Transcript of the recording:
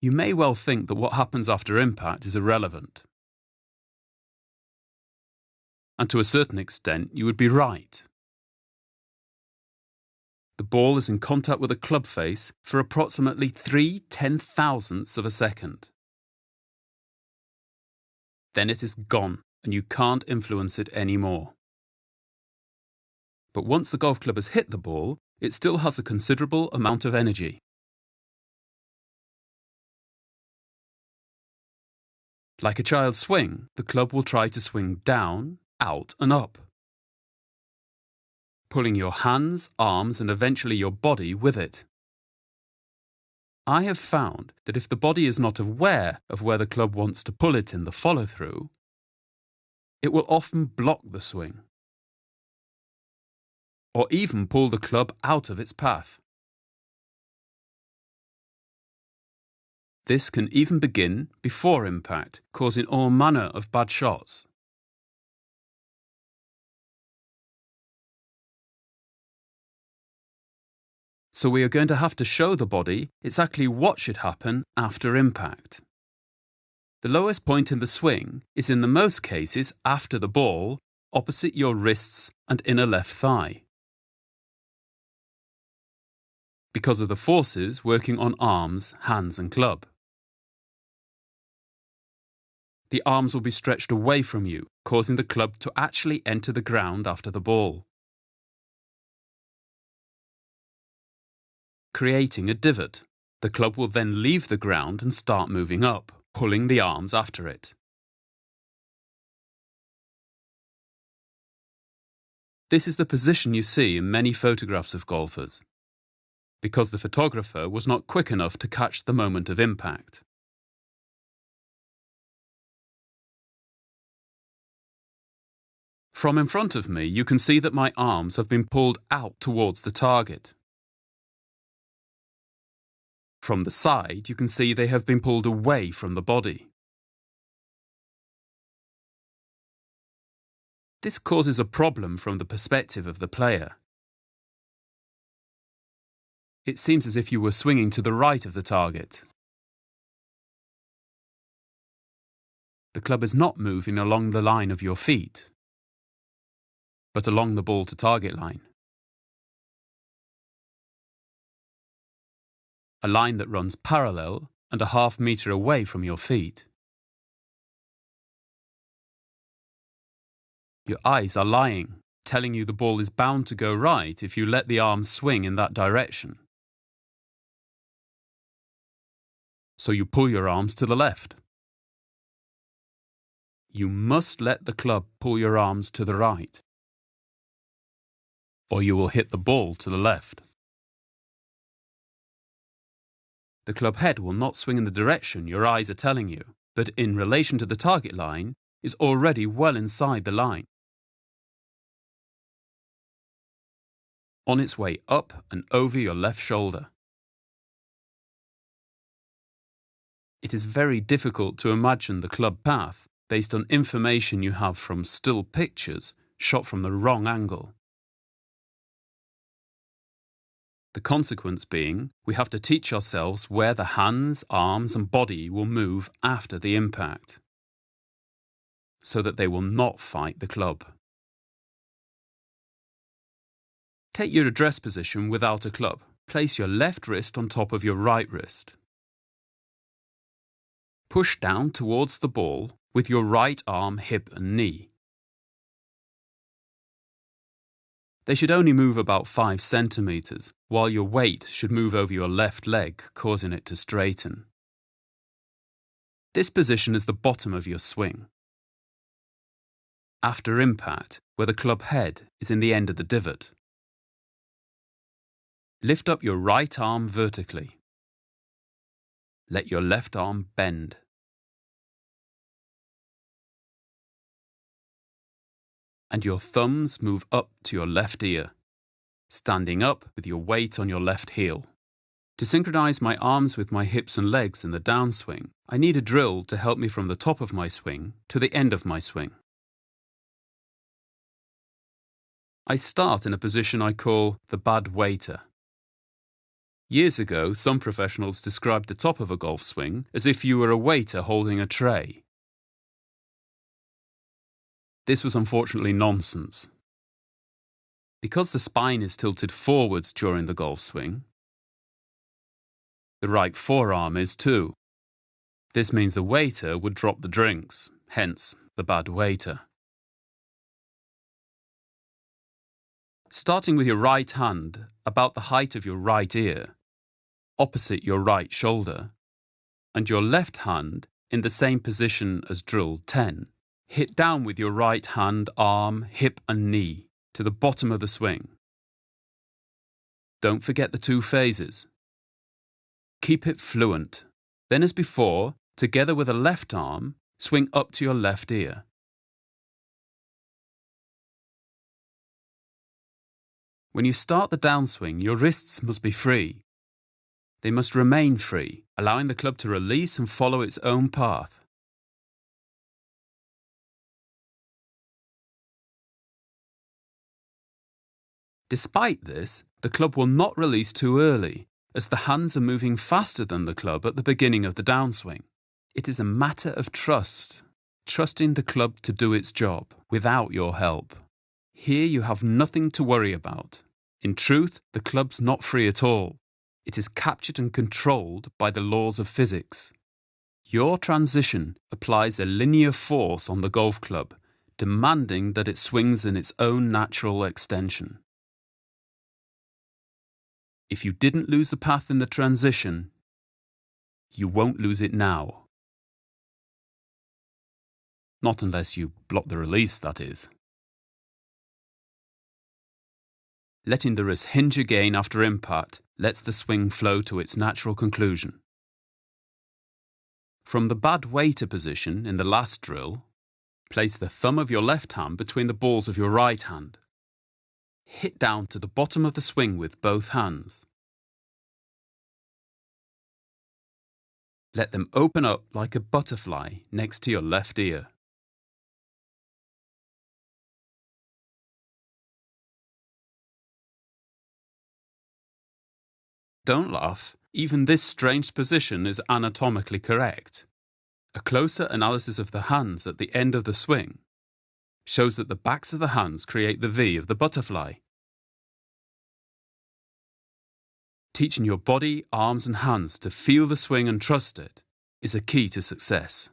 You may well think that what happens after impact is irrelevant. And to a certain extent, you would be right. The ball is in contact with a club face for approximately 3/10,000ths of a second. Then it is gone, and you can't influence it anymore. But once the golf club has hit the ball, it still has a considerable amount of energy. Like a child's swing, the club will try to swing down, out and up, pulling your hands, arms and eventually your body with it. I have found that if the body is not aware of where the club wants to pull it in the follow-through, it will often block the swing, or even pull the club out of its path. This can even begin before impact, causing all manner of bad shots. So we are going to have to show the body exactly what should happen after impact. The lowest point in the swing is in the most cases after the ball, opposite your wrists and inner left thigh, because of the forces working on arms, hands and club. The arms will be stretched away from you, causing the club to actually enter the ground after the ball, creating a divot. The club will then leave the ground and start moving up, pulling the arms after it. This is the position you see in many photographs of golfers, because the photographer was not quick enough to catch the moment of impact. From in front of me, you can see that my arms have been pulled out towards the target. From the side, you can see they have been pulled away from the body. This causes a problem from the perspective of the player. It seems as if you were swinging to the right of the target. The club is not moving along the line of your feet, but along the ball to target line. A line that runs parallel and a ½ meter away from your feet. Your eyes are lying, telling you the ball is bound to go right if you let the arms swing in that direction. So you pull your arms to the left. You must let the club pull your arms to the right, or you will hit the ball to the left. The club head will not swing in the direction your eyes are telling you, but in relation to the target line is already well inside the line, on its way up and over your left shoulder. It is very difficult to imagine the club path based on information you have from still pictures shot from the wrong angle. The consequence being, we have to teach ourselves where the hands, arms and body will move after the impact, so that they will not fight the club. Take your address position without a club. Place your left wrist on top of your right wrist. Push down towards the ball with your right arm, hip and knee. They should only move about 5 centimeters, while your weight should move over your left leg, causing it to straighten. This position is the bottom of your swing. After impact, where the club head is in the end of the divot. Lift up your right arm vertically. Let your left arm bend. And your thumbs move up to your left ear, standing up with your weight on your left heel. To synchronize my arms with my hips and legs in the downswing, I need a drill to help me from the top of my swing to the end of my swing. I start in a position I call the bad waiter. Years ago, some professionals described the top of a golf swing as if you were a waiter holding a tray. This was unfortunately nonsense. Because the spine is tilted forwards during the golf swing, the right forearm is too. This means the waiter would drop the drinks, hence the bad waiter. Starting with your right hand about the height of your right ear, opposite your right shoulder, and your left hand in the same position as drill 10. Hit down with your right hand, arm, hip and knee to the bottom of the swing. Don't forget the two phases. Keep it fluent. Then as before, together with a left arm, swing up to your left ear. When you start the downswing, your wrists must be free. They must remain free, allowing the club to release and follow its own path. Despite this, the club will not release too early, as the hands are moving faster than the club at the beginning of the downswing. It is a matter of trust, trusting the club to do its job without your help. Here you have nothing to worry about. In truth, the club's not free at all. It is captured and controlled by the laws of physics. Your transition applies a linear force on the golf club, demanding that it swings in its own natural extension. If you didn't lose the path in the transition, you won't lose it now. Not unless you block the release, that is. Letting the wrist hinge again after impact lets the swing flow to its natural conclusion. From the bad waiter position in the last drill, place the thumb of your left hand between the balls of your right hand. Hit down to the bottom of the swing with both hands. Let them open up like a butterfly next to your left ear. Don't laugh, even this strange position is anatomically correct. A closer analysis of the hands at the end of the swing shows that the backs of the hands create the V of the butterfly. Teaching your body, arms and hands to feel the swing and trust it is a key to success.